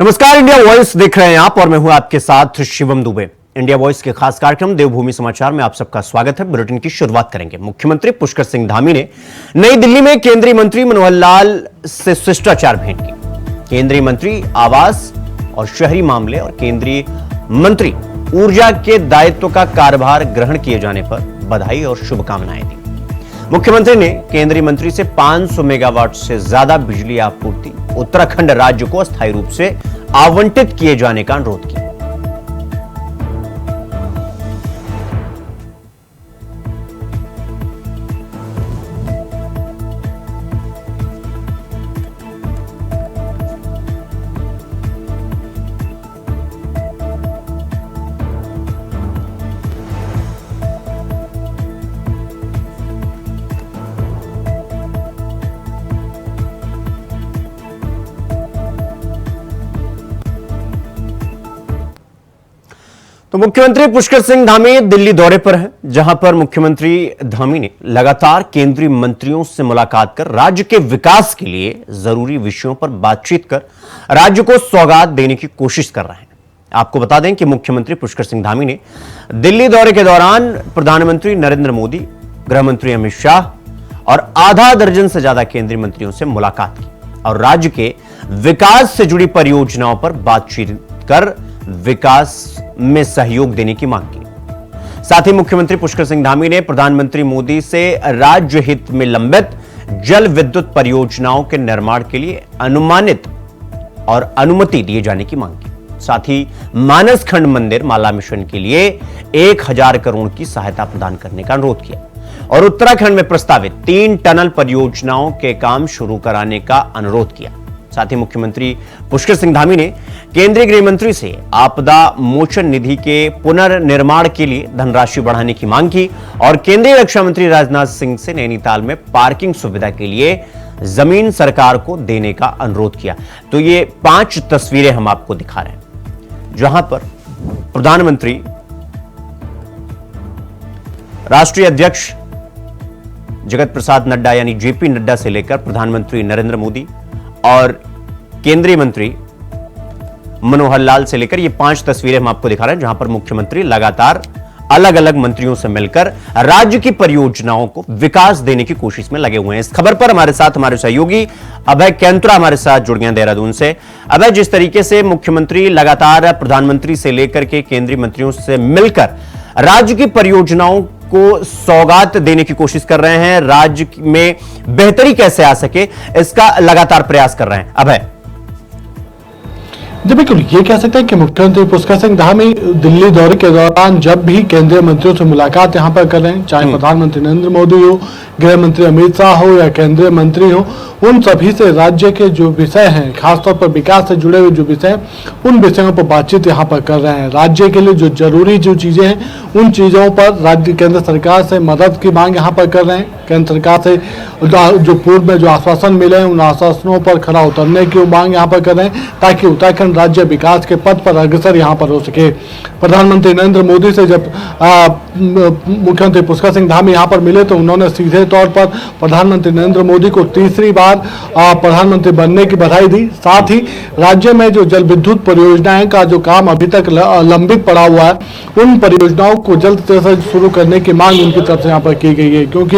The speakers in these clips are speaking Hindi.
नमस्कार, इंडिया वॉइस देख रहे हैं आप और मैं हूं आपके साथ शिवम दुबे। इंडिया वॉइस के खास कार्यक्रम देवभूमि समाचार में आप सबका स्वागत है। बुलेटिन की शुरुआत करेंगे। मुख्यमंत्री पुष्कर सिंह धामी ने नई दिल्ली में केंद्रीय मंत्री मनोहर लाल से शिष्टाचार भेंट की। केंद्रीय मंत्री आवास और शहरी मामले और केंद्रीय मंत्री ऊर्जा के दायित्व का कार्यभार ग्रहण किए जाने पर बधाई और शुभकामनाएं दी। मुख्यमंत्री ने केंद्रीय मंत्री से 500 मेगावाट से ज्यादा बिजली आपूर्ति उत्तराखंड राज्य को अस्थायी रूप से आवंटित किए जाने का अनुरोध किया। तो मुख्यमंत्री पुष्कर सिंह धामी दिल्ली दौरे पर हैं, जहां पर मुख्यमंत्री धामी ने लगातार केंद्रीय मंत्रियों से मुलाकात कर राज्य के विकास के लिए जरूरी विषयों पर बातचीत कर राज्य को सौगात देने की कोशिश कर रहे हैं। आपको बता दें कि मुख्यमंत्री पुष्कर सिंह धामी ने दिल्ली दौरे के दौरान प्रधानमंत्री नरेंद्र मोदी, गृह मंत्री अमित शाह और आधा दर्जन से ज्यादा केंद्रीय मंत्रियों से मुलाकात की और राज्य के विकास से जुड़ी परियोजनाओं पर बातचीत कर विकास में सहयोग देने की मांग की। साथ ही मुख्यमंत्री पुष्कर सिंह धामी ने प्रधानमंत्री मोदी से राज्य हित में लंबित जल विद्युत परियोजनाओं के निर्माण के लिए अनुमानित और अनुमति दिए जाने की मांग की। साथ ही मानस खंड मंदिर माला मिशन के लिए 1000 करोड़ की सहायता प्रदान करने का अनुरोध किया और उत्तराखंड में प्रस्तावित 3 टनल परियोजनाओं के काम शुरू कराने का अनुरोध किया। साथ ही मुख्यमंत्री पुष्कर सिंह धामी ने केंद्रीय गृह मंत्री से आपदा मोचन निधि के पुनर्निर्माण के लिए धनराशि बढ़ाने की मांग की और केंद्रीय रक्षा मंत्री राजनाथ सिंह से नैनीताल में पार्किंग सुविधा के लिए जमीन सरकार को देने का अनुरोध किया। तो ये 5 तस्वीरें हम आपको दिखा रहे हैं, जहां पर प्रधानमंत्री, राष्ट्रीय अध्यक्ष जगत प्रसाद नड्डा यानी जेपी नड्डा से लेकर प्रधानमंत्री नरेंद्र मोदी और केंद्रीय मंत्री मनोहर लाल से लेकर ये 5 तस्वीरें हम आपको दिखा रहे हैं, जहां पर मुख्यमंत्री लगातार अलग अलग मंत्रियों से मिलकर राज्य की परियोजनाओं को विकास देने की कोशिश में लगे हुए हैं। इस खबर पर हमारे साथ हमारे सहयोगी अभय कैंतुरा हमारे साथ जुड़ गए हैं देहरादून से। अभय, जिस तरीके से मुख्यमंत्री लगातार प्रधानमंत्री से लेकर के केंद्रीय मंत्रियों से मिलकर राज्य की परियोजनाओं को सौगात देने की कोशिश कर रहे हैं, राज्य में बेहतरी कैसे आ सके इसका लगातार प्रयास कर रहे हैं। अभय जी बिल्कुल, ये कह सकते हैं कि मुख्यमंत्री पुष्कर सिंह धामी दिल्ली दौरे के दौरान जब भी केंद्रीय मंत्रियों से मुलाकात यहां पर कर रहे हैं, चाहे प्रधानमंत्री नरेंद्र मोदी हो, गृह मंत्री अमित शाह हो या केंद्रीय मंत्री हो, उन सभी से राज्य के जो विषय हैं, खासतौर पर विकास से जुड़े हुए जो विषय हैं, उन विषयों पर बातचीत यहाँ पर कर रहे हैं। राज्य के लिए जो जरूरी जो चीजें हैं, उन चीजों पर राज्य केंद्र सरकार से मदद की मांग यहाँ पर कर रहे हैं। केंद्र सरकार से जो पूर्व में जो आश्वासन मिले हैं, उन आश्वासनों पर खरा उतरने की मांग यहाँ पर कर रहे हैं, ताकि उत्तराखंड राज्य विकास के पथ पर अग्रसर यहाँ पर हो सके। प्रधानमंत्री नरेंद्र मोदी से जब मुख्यमंत्री पुष्कर सिंह धामी यहाँ पर मिले तो उन्होंने सीधे तौर पर प्रधानमंत्री नरेंद्र मोदी को तीसरी बार प्रधानमंत्री बनने की बधाई दी। साथ ही राज्य में जो जल विद्युत परियोजनाएं का जो काम अभी तक लंबित पड़ा हुआ है, उन परियोजनाओं को जल्द से जल्द शुरू करने की मांग उनकी तरफ से यहाँ पर की गई है, क्योंकि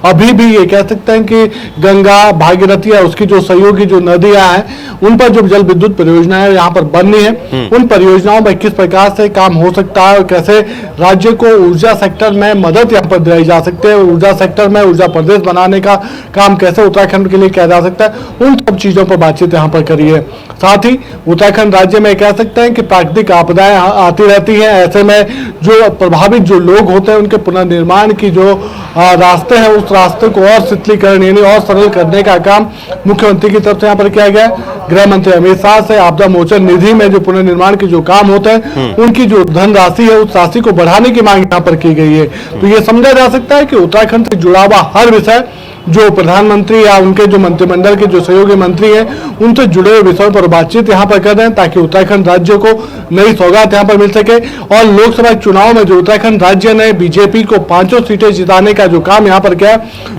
अभी भी ये कह सकते हैं कि गंगा, भागीरथी या उसकी जो सहयोगी जो नदियां हैं, उन पर जो जल विद्युत परियोजनाएं यहाँ पर बननी है, उन परियोजनाओं में किस प्रकार से काम हो सकता है और कैसे राज्य को ऊर्जा सेक्टर में मदद यहाँ पर दी जा सकती है, ऊर्जा सेक्टर में ऊर्जा प्रदेश बनाने का काम कैसे उत्तराखंड के लिए किया जा सकता है, उन सब चीजों पर बातचीत यहाँ पर करी है। साथ ही उत्तराखंड राज्य में कह सकते हैं कि प्राकृतिक आपदाएं आती रहती हैं, ऐसे में जो प्रभावित जो लोग होते हैं उनके पुनर्निर्माण की जो रास्ते हैं, उस रास्ते को और शिथिलीकरण यानी और सरल करने का काम मुख्यमंत्री की तरफ से यहाँ पर किया गया है। गृह मंत्री अमित शाह से आपदा मोचन निधि में जो पुनर्निर्माण के जो काम होते हैं, उनकी जो धनराशि है, उस राशि को बढ़ाने की मांग यहाँ पर की गई है। तो ये समझा जा सकता है कि उत्तराखंड से जुड़ा हुआ हर विषय जो प्रधानमंत्री या उनके जो मंत्रिमंडल के जो सहयोगी मंत्री हैं उनसे जुड़े हुए विषयों पर बातचीत यहाँ पर कर रहे हैं, ताकि उत्तराखंड राज्य को नई सौगात यहाँ पर मिल सके। और लोकसभा चुनाव में जो उत्तराखंड राज्य ने बीजेपी को 5 सीटें जिताने का जो काम यहाँ पर किया,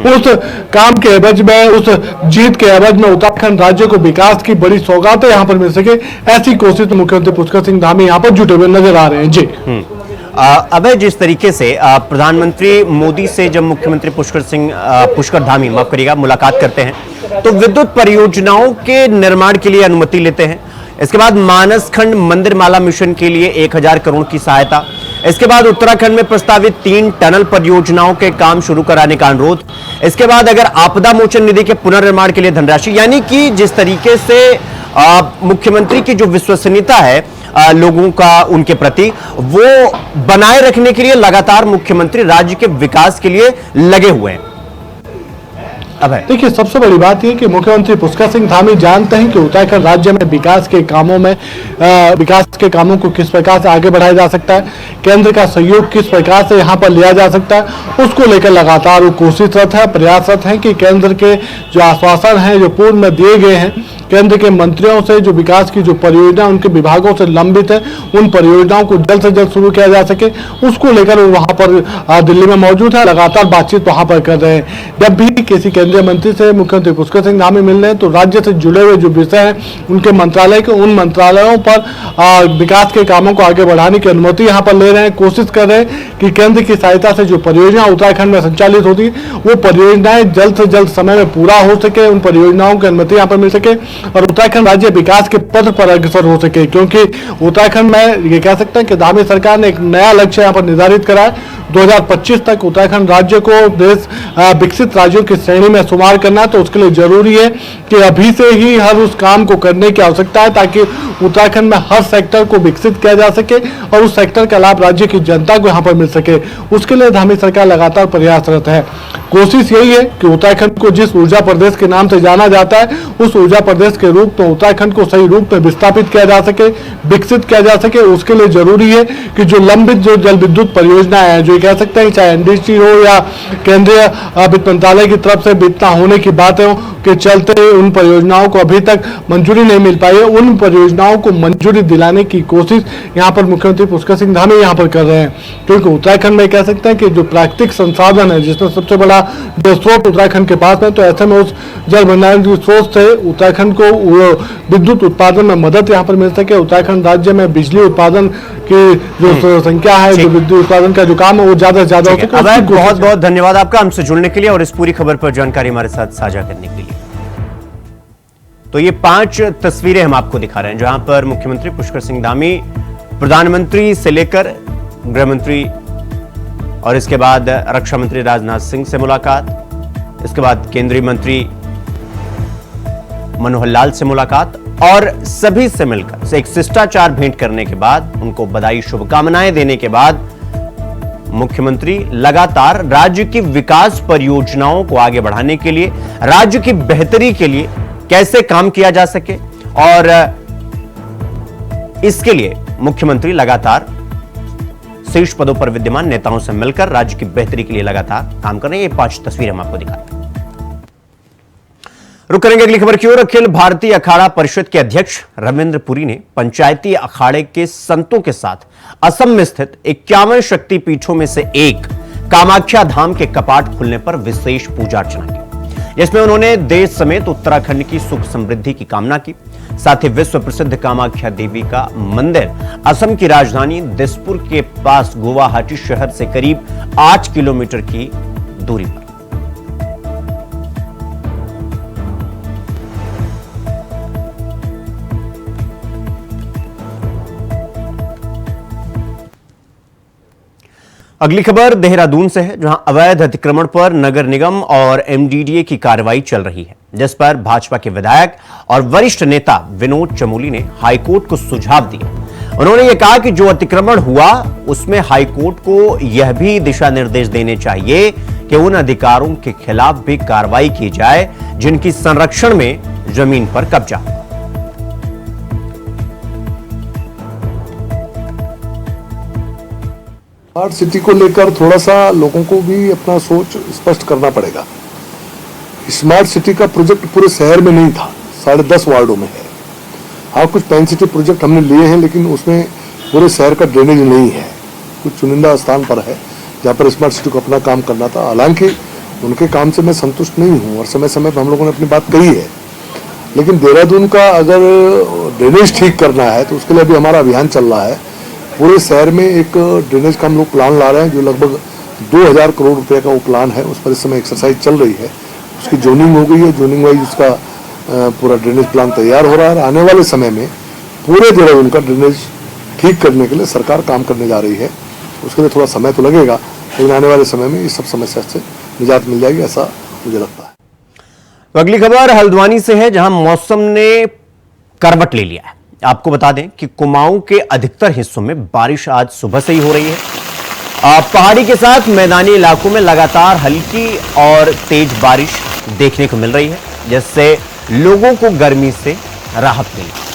उस काम के एवज में, उस जीत के एवज में उत्तराखंड राज्य को विकास की बड़ी सौगातें यहाँ पर मिल सके, ऐसी कोशिश मुख्यमंत्री पुष्कर सिंह धामी यहाँ पर जुटे हुए नजर आ रहे हैं। जी अभय, जिस तरीके से प्रधानमंत्री मोदी से जब मुख्यमंत्री पुष्कर धामी माफ करिएगा मुलाकात करते हैं तो विद्युत परियोजनाओं के निर्माण के लिए अनुमति लेते हैं, इसके बाद मानसखंड मंदिर माला मिशन के लिए 1000 करोड़ की सहायता, इसके बाद उत्तराखंड में प्रस्तावित 3 टनल परियोजनाओं के काम शुरू कराने का अनुरोध, इसके बाद अगर आपदा मोचन निधि के पुनर्निर्माण के लिए धनराशि, यानी कि जिस तरीके से मुख्यमंत्री की जो विश्वसनीयता है लोगों का उनके प्रति, वो बनाए रखने के लिए लगातार मुख्यमंत्री राज्य के विकास के लिए लगे हुए हैं। देखिए, सबसे बड़ी बात यह कि मुख्यमंत्री पुष्कर सिंह धामी जानते हैं कि उत्तराखंड राज्य में विकास के कामों को किस प्रकार से आगे बढ़ाया जा सकता है, केंद्र का सहयोग किस प्रकार से यहाँ पर लिया जा सकता है, उसको लेकर लगातार वो कोशिशरत है, प्रयासरत है कि केंद्र के जो आश्वासन हैं, जो पूर्व में दिए गए हैं, केंद्र के मंत्रियों से जो विकास की जो परियोजना उनके विभागों से लंबित है, उन परियोजनाओं को जल्द से जल्द शुरू किया जा सके, उसको लेकर वो वहां पर दिल्ली में मौजूद है, लगातार बातचीत वहां पर कर रहे हैं। जब भी किसी केंद्रीय मंत्री से मुख्यमंत्री पुष्कर सिंह धामी मिल रहे हैं तो राज्य से जुड़े हुए जो विषय हैं उनके मंत्रालय के, उन मंत्रालयों पर विकास के कामों को आगे बढ़ाने की अनुमति यहाँ पर ले रहे हैं, कोशिश कर रहे हैं कि केंद्र की सहायता से जो परियोजना उत्तराखंड में संचालित होती है वो परियोजनाएं जल्द से जल्द समय में पूरा हो सके, उन परियोजनाओं की अनुमति यहाँ पर मिल सके और उत्तराखंड राज्य विकास के पथ पर अग्रसर हो सके। क्योंकि उत्तराखंड में ये कह सकते हैं कि धामी सरकार ने एक नया लक्ष्य यहाँ पर निर्धारित करा है, 2025 तक उत्तराखंड राज्य को देश विकसित राज्यों की श्रेणी में शुमार करना है। तो उसके लिए जरूरी है कि अभी से ही हर उस काम को करने की आवश्यकता है, ताकि उत्तराखंड में हर सेक्टर को विकसित किया जा सके और उस सेक्टर का लाभ राज्य की जनता को यहाँ पर मिल सके। उसके लिए धामी सरकार लगातार प्रयासरत है। कोशिश यही है कि उत्तराखंड को जिस ऊर्जा प्रदेश के नाम से जाना जाता है, उस ऊर्जा प्रदेश के रूप में उत्तराखंड को सही रूप में विस्थापित किया जा सके, विकसित किया जा सके। उसके लिए जरूरी है कि जो लंबित जो जल विद्युत परियोजनाएं हैं, जो कह सकते हैं चाहे एनडीसी हो या केंद्रीय वित्त मंत्रालय की तरफ से वित्ता होने की बातें हो, के चलते उन परियोजनाओं को अभी तक मंजूरी नहीं मिल पाई है, उन परियोजनाओं को मंजूरी दिलाने की कोशिश यहाँ पर मुख्यमंत्री पुष्कर सिंह धामी यहाँ पर कर रहे हैं। क्योंकि उत्तराखंड में कह सकते हैं कि जो प्राकृतिक संसाधन है, जिसमें सबसे बड़ा जो स्रोत उत्तराखंड के पास है, तो ऐसे में उस जल भंडारण की स्रोत से उत्तराखंड को विद्युत उत्पादन में मदद यहाँ पर मिल सके। उत्तराखंड राज्य में बिजली उत्पादन की जो संख्या है, जो विद्युत उत्पादन का जो काम है, वो ज्यादा से ज्यादा हो सके। बहुत बहुत धन्यवाद आपका हमसे जुड़ने के लिए और इस पूरी खबर पर जानकारी हमारे साथ साझा करने के लिए। तो ये 5 तस्वीरें हम आपको दिखा रहे हैं जहां पर मुख्यमंत्री पुष्कर सिंह धामी प्रधानमंत्री से लेकर गृह मंत्री और इसके बाद रक्षा मंत्री राजनाथ सिंह से मुलाकात, इसके बाद केंद्रीय मंत्री मनोहर लाल से मुलाकात और सभी से मिलकर एक शिष्टाचार भेंट करने के बाद उनको बधाई शुभकामनाएं देने के बाद मुख्यमंत्री लगातार राज्य की विकास परियोजनाओं को आगे बढ़ाने के लिए, राज्य की बेहतरी के लिए कैसे काम किया जा सके और इसके लिए मुख्यमंत्री लगातार शीर्ष पदों पर विद्यमान नेताओं से मिलकर राज्य की बेहतरी के लिए लगातार काम कर रहे हैं। ये 5 तस्वीरें हम आपको दिखाते हैं। रुक करेंगे अगली खबर की ओर। अखिल भारतीय अखाड़ा परिषद के अध्यक्ष रविंद्र पुरी ने पंचायती अखाड़े के संतों के साथ असम में स्थित 51 शक्तिपीठों में से एक कामाख्या धाम के कपाट खुलने पर विशेष पूजा अर्चना की, जिसमें उन्होंने देश समेत उत्तराखंड की सुख समृद्धि की कामना की। साथ ही विश्व प्रसिद्ध कामाख्या देवी का मंदिर असम की राजधानी दिसपुर के पास गुवाहाटी शहर से करीब 8 किलोमीटर की दूरी पर। अगली खबर देहरादून से है, जहां अवैध अतिक्रमण पर नगर निगम और एमडीडीए की कार्रवाई चल रही है, जिस पर भाजपा के विधायक और वरिष्ठ नेता विनोद चमोली ने हाईकोर्ट को सुझाव दिया। उन्होंने यह कहा कि जो अतिक्रमण हुआ उसमें हाईकोर्ट को यह भी दिशा निर्देश देने चाहिए कि उन अधिकारों के खिलाफ भी कार्रवाई की जाए जिनकी संरक्षण में जमीन पर कब्जा। स्मार्ट सिटी को लेकर थोड़ा सा लोगों को भी अपना सोच स्पष्ट करना पड़ेगा। स्मार्ट सिटी का प्रोजेक्ट पूरे शहर में नहीं था, 10.5 वार्डों में है। हाँ, कुछ पेन सिटी प्रोजेक्ट हमने लिए हैं, लेकिन उसमें पूरे शहर का ड्रेनेज नहीं है। कुछ चुनिंदा स्थान पर है जहाँ पर स्मार्ट सिटी को अपना काम करना था। हालांकि उनके काम से मैं संतुष्ट नहीं हूँ और समय समय पर हम लोगों ने अपनी बात कही है, लेकिन देहरादून का अगर ड्रेनेज ठीक करना है तो उसके लिए अभी हमारा अभियान चल रहा है। पूरे शहर में एक ड्रेनेज का हम लोग प्लान ला रहे हैं, जो लगभग 2000 करोड़ रुपए का वो प्लान है। उस पर इस समय एक्सरसाइज चल रही है, उसकी जोनिंग हो गई है, जोनिंग वाइज उसका पूरा ड्रेनेज प्लान तैयार हो रहा है। आने वाले समय में पूरे देहरादून का ड्रेनेज ठीक करने के लिए सरकार काम करने जा रही है। उसके लिए थोड़ा समय तो लगेगा, लेकिन आने वाले समय में इस सब समस्या से निजात मिल जाएगी, ऐसा मुझे लगता है। तो अगली खबर हल्द्वानी से है, जहां मौसम ने करवट ले लिया है। आपको बता दें कि कुमाऊं के अधिकतर हिस्सों में बारिश आज सुबह से ही हो रही है। पहाड़ी के साथ मैदानी इलाकों में लगातार हल्की और तेज बारिश देखने को मिल रही है, जिससे लोगों को गर्मी से राहत मिली।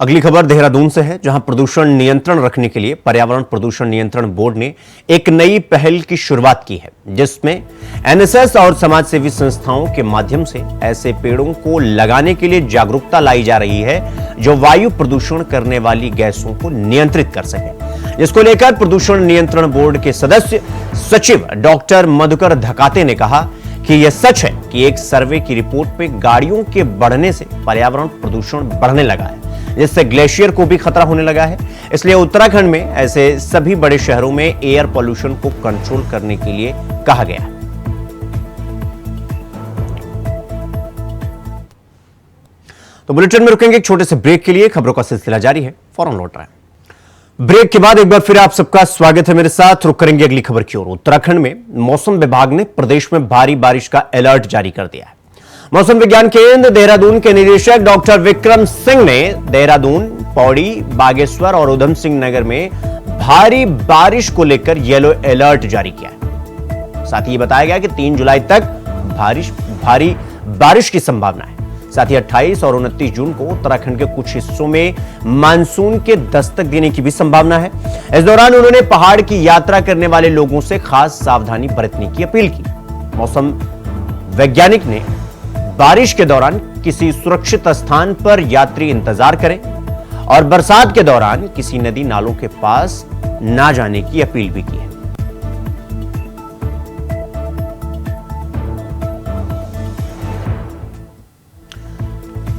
अगली खबर देहरादून से है, जहां प्रदूषण नियंत्रण रखने के लिए पर्यावरण प्रदूषण नियंत्रण बोर्ड ने एक नई पहल की शुरुआत की है, जिसमें एनएसएस और समाजसेवी संस्थाओं के माध्यम से ऐसे पेड़ों को लगाने के लिए जागरूकता लाई जा रही है जो वायु प्रदूषण करने वाली गैसों को नियंत्रित कर सके। जिसको लेकर प्रदूषण नियंत्रण बोर्ड के सदस्य सचिव डॉक्टर मधुकर धकाते ने कहा कि यह सच है कि एक सर्वे की रिपोर्ट पे गाड़ियों के बढ़ने से पर्यावरण प्रदूषण बढ़ने लगा है, जिससे ग्लेशियर को भी खतरा होने लगा है। इसलिए उत्तराखंड में ऐसे सभी बड़े शहरों में एयर पॉल्यूशन को कंट्रोल करने के लिए कहा गया है। तो बुलेटिन में रुकेंगे एक छोटे से ब्रेक के लिए। खबरों का सिलसिला जारी है, फौरन लौट रहे हैं। ब्रेक के बाद एक बार फिर आप सबका स्वागत है मेरे साथ। रुक करेंगे अगली खबर की ओर। उत्तराखंड में मौसम विभाग ने प्रदेश में भारी बारिश का अलर्ट जारी कर दिया है। मौसम विज्ञान केंद्र देहरादून के निदेशक डॉक्टर विक्रम सिंह ने देहरादून, पौड़ी, बागेश्वर और उधम सिंह नगर में भारी बारिश को लेकर येलो अलर्ट जारी किया है। साथ ही बताया गया कि 3 जुलाई तक भारी बारिश की संभावना है। साथ ही 28 और 29 जून को उत्तराखंड के कुछ हिस्सों में मानसून के दस्तक देने की भी संभावना है। इस दौरान उन्होंने पहाड़ की यात्रा करने वाले लोगों से खास सावधानी बरतने की अपील की। मौसम वैज्ञानिक ने बारिश के दौरान किसी सुरक्षित स्थान पर यात्री इंतजार करें और बरसात के दौरान किसी नदी नालों के पास ना जाने की अपील भी की है।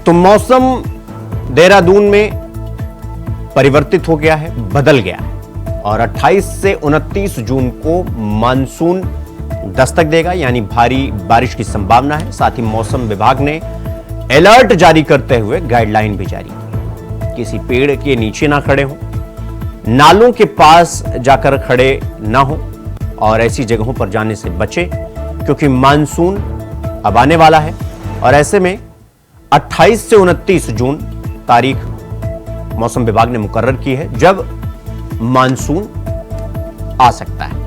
तो मौसम देहरादून में परिवर्तित हो गया है, बदल गया है और 28 से 29 जून को मानसून दस्तक देगा, यानी भारी बारिश की संभावना है। साथ ही मौसम विभाग ने अलर्ट जारी करते हुए गाइडलाइन भी जारी की। किसी पेड़ के नीचे ना खड़े हो, नालों के पास जाकर खड़े ना हो और ऐसी जगहों पर जाने से बचें, क्योंकि मानसून अब आने वाला है और ऐसे में 28 से 29 जून तारीख मौसम विभाग ने मुकर्रर की है जब मानसून आ सकता है।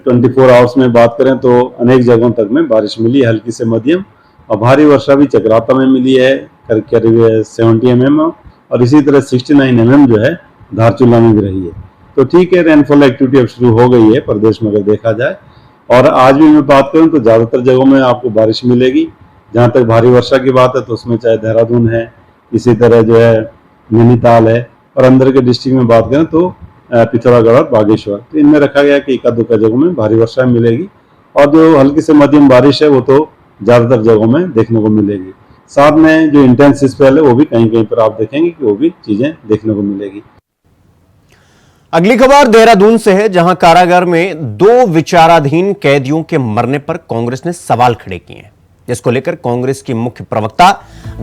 24 आवर्स में बात करें तो अनेक जगहों तक में बारिश मिली, हल्की से मध्यम, और भारी वर्षा भी चक्राता में मिली है करीब 70 mm, और इसी तरह 69 mm जो है धारचूला में भी रही है। तो ठीक है, रेनफॉल एक्टिविटी अब शुरू हो गई है प्रदेश में अगर देखा जाए। और आज भी मैं बात करूं तो ज्यादातर जगहों में आपको बारिश मिलेगी। जहां तक भारी वर्षा की बात है तो उसमें चाहे देहरादून है, इसी तरह जो है नैनीताल है, और अंदर के डिस्ट्रिक्ट में बात करें तो पिथौरागढ़ और बागेश्वर, तो इनमें रखा गया कि एकाध दुका जगहों में भारी वर्षा मिलेगी और जो हल्की से मध्यम बारिश है वो तो ज्यादातर जगहों में देखने को मिलेगी। साथ में जो इंटेंस स्पेल है वो भी कहीं कहीं पर आप देखेंगे कि वो भी चीजें देखने को मिलेगी। अगली खबर देहरादून से है, जहां कारागार में 2 विचाराधीन कैदियों के मरने पर कांग्रेस ने सवाल खड़े किए हैं, जिसको लेकर कांग्रेस की मुख्य प्रवक्ता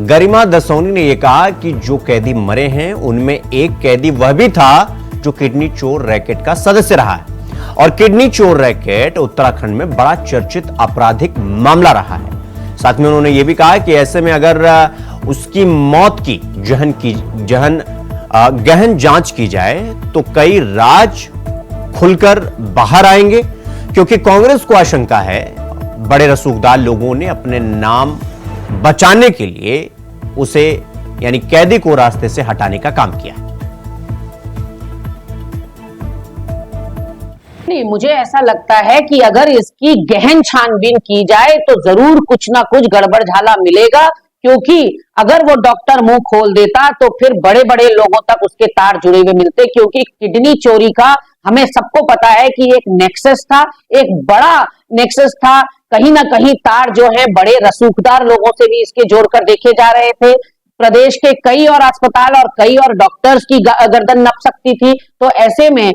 गरिमा दसौनी ने यह कहा कि जो कैदी मरे हैं उनमें एक कैदी वह भी था जो किडनी चोर रैकेट का सदस्य रहा है, और किडनी चोर रैकेट उत्तराखंड में बड़ा चर्चित आपराधिक मामला रहा है। साथ में उन्होंने यह भी कहा कि ऐसे में अगर उसकी मौत की गहन जांच की जाए तो कई राज खुलकर बाहर आएंगे, क्योंकि कांग्रेस को आशंका है बड़े रसूखदार लोगों ने अपने नाम बचाने के लिए उसे यानी कैदी को रास्ते से हटाने का काम किया है। नहीं, मुझे ऐसा लगता है कि अगर इसकी गहन छानबीन की जाए तो जरूर कुछ ना कुछ गड़बड़ झाला मिलेगा, क्योंकि अगर वो डॉक्टर मुंह खोल देता तो फिर बड़े बड़े लोगों तक उसके तार जुड़े हुए मिलते, क्योंकि किडनी चोरी का हमें सबको पता है कि एक नेक्सस था, एक बड़ा नेक्सस था। कहीं ना कहीं तार जो है बड़े रसूखदार लोगों से भी इसके जोड़कर देखे जा रहे थे। प्रदेश के कई और अस्पताल और कई और डॉक्टर्स की गर्दन नप सकती थी। तो ऐसे में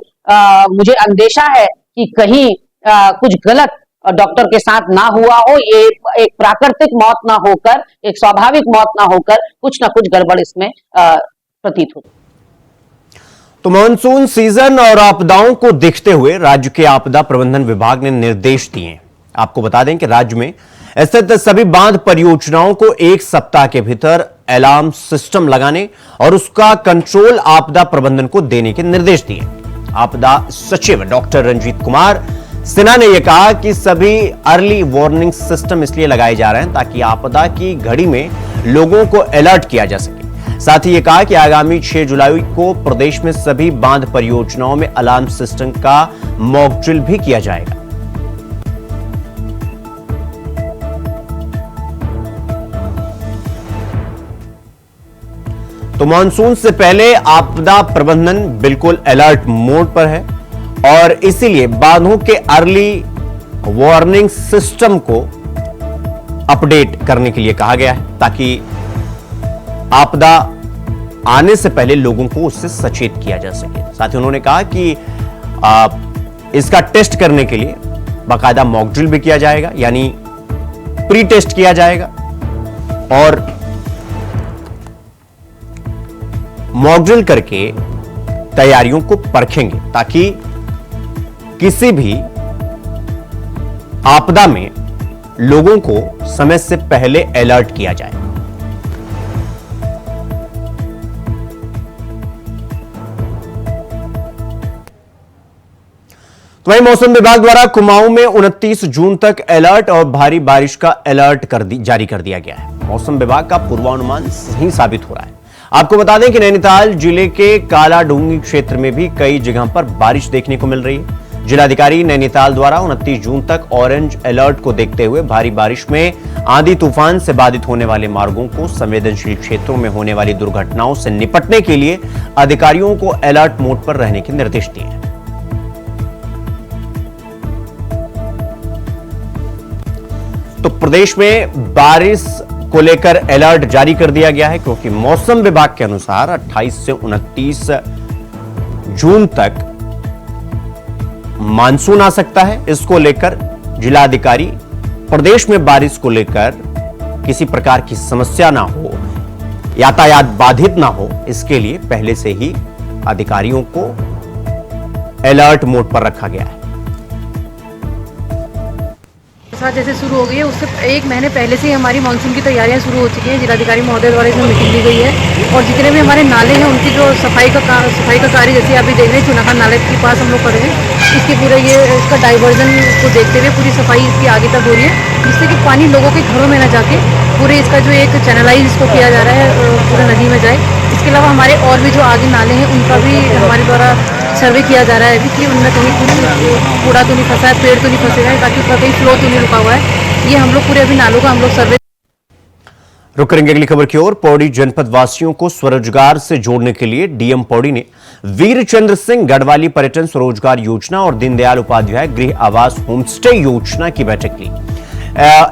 मुझे अंदेशा है कि कहीं कुछ गलत डॉक्टर के साथ ना हुआ हो, ये एक प्राकृतिक मौत ना होकर, एक स्वाभाविक मौत ना होकर कुछ ना कुछ गड़बड़ इसमें प्रतीत हो। तो मानसून सीजन और आपदाओं को देखते हुए राज्य के आपदा प्रबंधन विभाग ने निर्देश दिए हैं। आपको बता दें कि राज्य में स्थित सभी बांध परियोजनाओं को 1 सप्ताह के भीतर अलार्म सिस्टम लगाने और उसका कंट्रोल आपदा प्रबंधन को देने के निर्देश दिए। आपदा सचिव डॉक्टर रंजीत कुमार सिन्हा ने यह कहा कि सभी अर्ली वार्निंग सिस्टम इसलिए लगाए जा रहे हैं ताकि आपदा की घड़ी में लोगों को अलर्ट किया जा सके। साथ ही यह कहा कि आगामी 6 जुलाई को प्रदेश में सभी बांध परियोजनाओं में अलार्म सिस्टम का मॉक ड्रिल भी किया जाएगा। तो मानसून से पहले आपदा प्रबंधन बिल्कुल अलर्ट मोड पर है और इसीलिए बांधों के अर्ली वार्निंग सिस्टम को अपडेट करने के लिए कहा गया है ताकि आपदा आने से पहले लोगों को उससे सचेत किया जा सके। साथ ही उन्होंने कहा कि इसका टेस्ट करने के लिए बाकायदा मॉक ड्रिल भी किया जाएगा, यानी प्री टेस्ट किया जाएगा और मॉक ड्रिल करके तैयारियों को परखेंगे ताकि किसी भी आपदा में लोगों को समय से पहले अलर्ट किया जाए। तो वहीं मौसम विभाग द्वारा कुमाऊं में 29 जून तक अलर्ट और भारी बारिश का अलर्ट जारी कर दिया गया है। मौसम विभाग का पूर्वानुमान सही साबित हो रहा है। आपको बता दें कि नैनीताल जिले के कालाडूंगी क्षेत्र में भी कई जगह पर बारिश देखने को मिल रही है। जिलाधिकारी नैनीताल द्वारा 29 जून तक ऑरेंज अलर्ट को देखते हुए भारी बारिश में आंधी तूफान से बाधित होने वाले मार्गों को, संवेदनशील क्षेत्रों में होने वाली दुर्घटनाओं से निपटने के लिए अधिकारियों को अलर्ट मोड पर रहने के निर्देश दिए हैं। तो प्रदेश में बारिश को लेकर अलर्ट जारी कर दिया गया है क्योंकि मौसम विभाग के अनुसार 28 से 29 जून तक मानसून आ सकता है। इसको लेकर जिलाधिकारी प्रदेश में बारिश को लेकर किसी प्रकार की समस्या ना हो, यातायात बाधित ना हो, इसके लिए पहले से ही अधिकारियों को अलर्ट मोड पर रखा गया है। बरसात जैसे शुरू हो गई है उससे 1 महीने पहले से ही हमारी मानसून की तैयारियां शुरू हो चुकी हैं। जिलाधिकारी महोदय द्वारा इसमें मीटिंग ली गई है और जितने भी हमारे नाले हैं उनकी जो सफाई का कार्य जैसे अभी देख रहे हैं चुनाखा नाले के पास हम लोग खड़े हैं, इसके पूरे इसका डाइवर्जन को देखते हुए पूरी सफाई इसकी आगे तक हो रही है जिससे कि पानी लोगों के घरों में न जाके पूरे इसका जो एक चैनलाइज इसको किया जा रहा है पूरे नदी में जाए। इसके अलावा हमारे और भी जो आगे नाले हैं उनका भी हमारे द्वारा सर्वे किया जा रहा है कि उनमें कहीं कूड़ा तो नहीं फंसा है, पेड़ तो नहीं फंसे हैं, ताकि उसका कहीं फ्लो तो नहीं रुका हुआ है। ये हम लोग पूरे अभी नालों का हम लोग सर्वे। रुक करेंगे अगली खबर की ओर। पौड़ी जनपद वासियों को स्वरोजगार से जोड़ने के लिए डीएम पौड़ी ने वीरचंद्र सिंह गढ़वाली पर्यटन स्वरोजगार योजना और दीनदयाल उपाध्याय गृह आवास होमस्टे योजना की बैठक ली।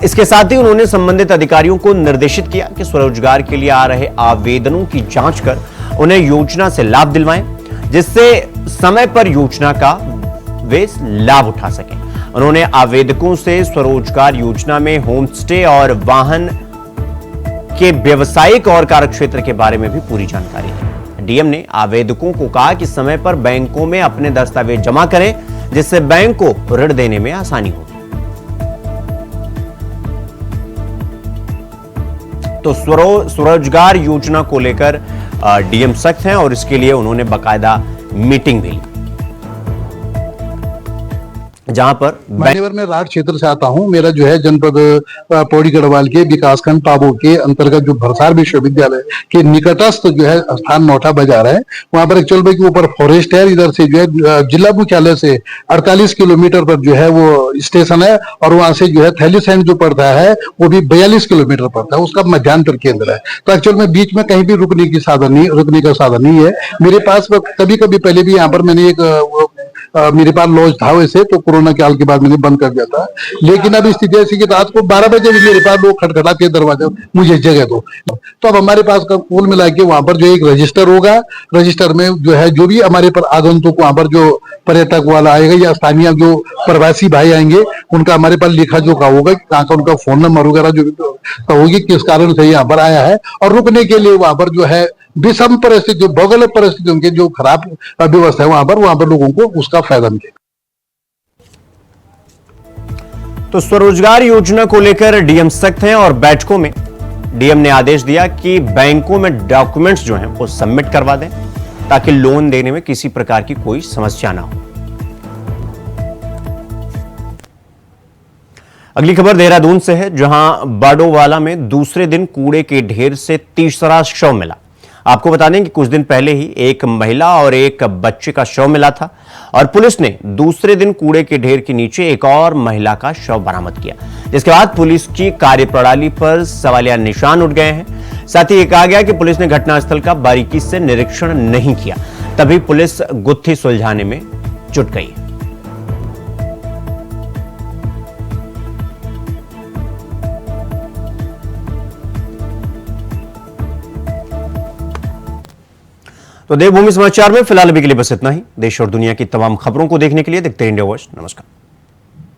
इसके साथ ही उन्होंने संबंधित अधिकारियों को निर्देशित किया कि स्वरोजगार के लिए आ रहे आवेदनों की जांच कर उन्हें योजना से लाभ दिलवाएं, जिससे समय पर योजना का वे लाभ उठा सकें। उन्होंने आवेदकों से स्वरोजगार योजना में होम स्टे और वाहन के व्यवसायिक और कार्यक्षेत्र के बारे में भी पूरी जानकारी दी। डीएम ने आवेदकों को कहा कि समय पर बैंकों में अपने दस्तावेज जमा करें, जिससे बैंक को ऋण देने में आसानी होगी। तो स्वरोजगार योजना को लेकर डीएम सख्त हैं और इसके लिए उन्होंने बाकायदा मीटिंग भी ली। जहां पर मान्यवर मैं राठ क्षेत्र से आता हूं। मेरा जो है जनपद पौड़ी गढ़वाल के विकासखंड पाबो के अंतर्गत जो भरसार विश्वविद्यालय के निकटस्थ जो है स्थान नौठा बाजार है, वहां पर एक्चुअल में के ऊपर फॉरेस्ट है। इधर से जो है जिला मुख्यालय से 48 किलोमीटर पर जो है वो स्टेशन है, और वहां से जो है थैलीसैंड जो पड़ता है वो भी 42 किलोमीटर पड़ता है, उसका मध्यांतर केंद्र है। तो एक्चुअल में बीच में कहीं भी रुकने का साधन नहीं है मेरे पास। कभी कभी पहले भी यहाँ पर मैंने मेरे पास लॉज था वैसे, तो कोरोना काल के बाद मैंने बंद कर दिया था। लेकिन अब स्थिति ऐसी कि रात को 12 बजे भी मेरे पास लोग खटखटाते हैं दरवाजा, मुझे जगह दो। तो अब हमारे पास कुल मिला के वहां पर जो एक रजिस्टर होगा, रजिस्टर में जो है जो भी हमारे पर आगंतुक वहां पर जो पर्यटक वाला आएगा या स्थानीय जो प्रवासी भाई आएंगे, उनका हमारे पास लिखा जोखा होगा, कहाँ का उनका फोन नंबर वगैरह जो होगी, किस कारण से यहाँ पर आया है, और रुकने के लिए वहां पर जो है विषम परिस्थिति, जो भौगोलिक परिस्थिति उनके जो खराब व्यवस्था है वहां पर लोगों को उसका फायदा मिले। तो स्वरोजगार योजना को लेकर डीएम सख्त हैं और बैठकों में डीएम ने आदेश दिया कि बैंकों में डॉक्यूमेंट्स जो हैं वो सबमिट करवा दें ताकि लोन देने में किसी प्रकार की कोई समस्या ना हो। अगली खबर देहरादून से है, जहां बाडोवाला में दूसरे दिन कूड़े के ढेर से तीसरा शव मिला। आपको बता दें कि कुछ दिन पहले ही एक महिला और एक बच्चे का शव मिला था और पुलिस ने दूसरे दिन कूड़े के ढेर के नीचे एक और महिला का शव बरामद किया, जिसके बाद पुलिस की कार्यप्रणाली पर सवालिया निशान उठ गए हैं। साथ ही ये कहा गया कि पुलिस ने घटनास्थल का बारीकी से निरीक्षण नहीं किया, तभी पुलिस गुत्थी सुलझाने में जुट गई। तो देवभूमि समाचार में फिलहाल अभी के लिए बस इतना ही। देश और दुनिया की तमाम खबरों को देखने के लिए देखते रहिए इंडिया वॉइस। नमस्कार।